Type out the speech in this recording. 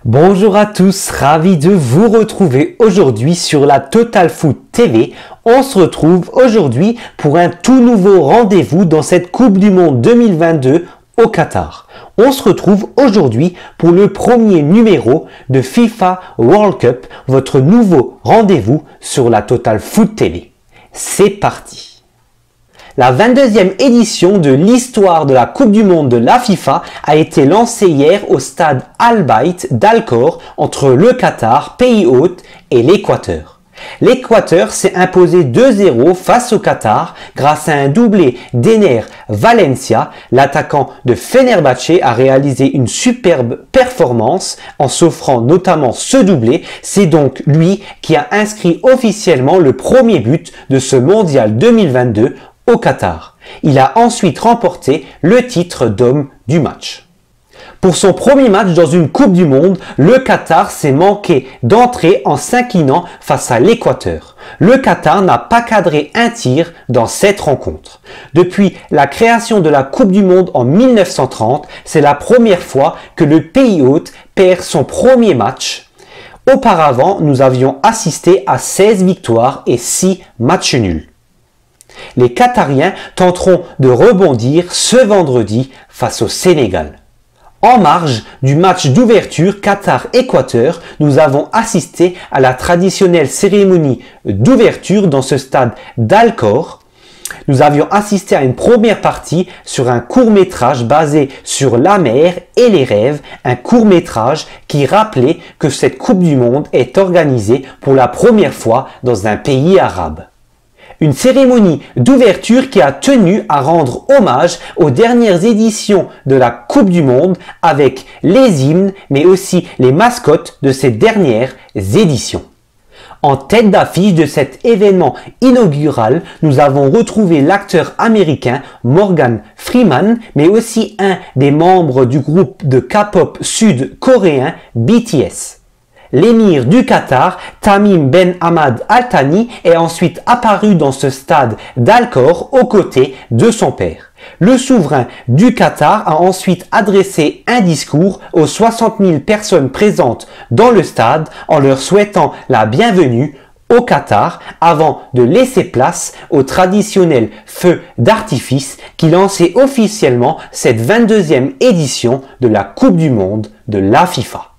Bonjour à tous, ravi de vous retrouver aujourd'hui sur la Total Foot TV. On se retrouve aujourd'hui pour un tout nouveau rendez-vous dans cette Coupe du Monde 2022 au Qatar. On se retrouve aujourd'hui pour le premier numéro de FIFA World Cup, votre nouveau rendez-vous sur la Total Foot TV. C'est parti! La 22e édition de l'histoire de la Coupe du Monde de la FIFA a été lancée hier au stade Al Bayt d'Al Khor entre le Qatar, pays hôte, et l'Équateur. L'Équateur s'est imposé 2-0 face au Qatar grâce à un doublé d'Ener Valencia. L'attaquant de Fenerbahçe a réalisé une superbe performance en s'offrant notamment ce doublé. C'est donc lui qui a inscrit officiellement le premier but de ce mondial 2022 au Qatar. Il a ensuite remporté le titre d'homme du match. Pour son premier match dans une Coupe du Monde, le Qatar s'est manqué d'entrée en s'inclinant face à l'Équateur. Le Qatar n'a pas cadré un tir dans cette rencontre. Depuis la création de la Coupe du Monde en 1930, c'est la première fois que le pays hôte perd son premier match. Auparavant, nous avions assisté à 16 victoires et 6 matchs nuls. Les Qatariens tenteront de rebondir ce vendredi face au Sénégal. En marge du match d'ouverture Qatar-Équateur, nous avons assisté à la traditionnelle cérémonie d'ouverture dans ce stade d'Al Khor. Nous avions assisté à une première partie sur un court-métrage basé sur la mer et les rêves, un court-métrage qui rappelait que cette Coupe du Monde est organisée pour la première fois dans un pays arabe. Une cérémonie d'ouverture qui a tenu à rendre hommage aux dernières éditions de la Coupe du Monde avec les hymnes mais aussi les mascottes de ces dernières éditions. En tête d'affiche de cet événement inaugural, nous avons retrouvé l'acteur américain Morgan Freeman mais aussi un des membres du groupe de K-pop sud-coréen BTS. L'émir du Qatar, Tamim Ben Hamad Al Thani, est ensuite apparu dans ce stade d'Al Khor aux côtés de son père. Le souverain du Qatar a ensuite adressé un discours aux 60 000 personnes présentes dans le stade en leur souhaitant la bienvenue au Qatar avant de laisser place au traditionnel feu d'artifice qui lançait officiellement cette 22e édition de la Coupe du Monde de la FIFA.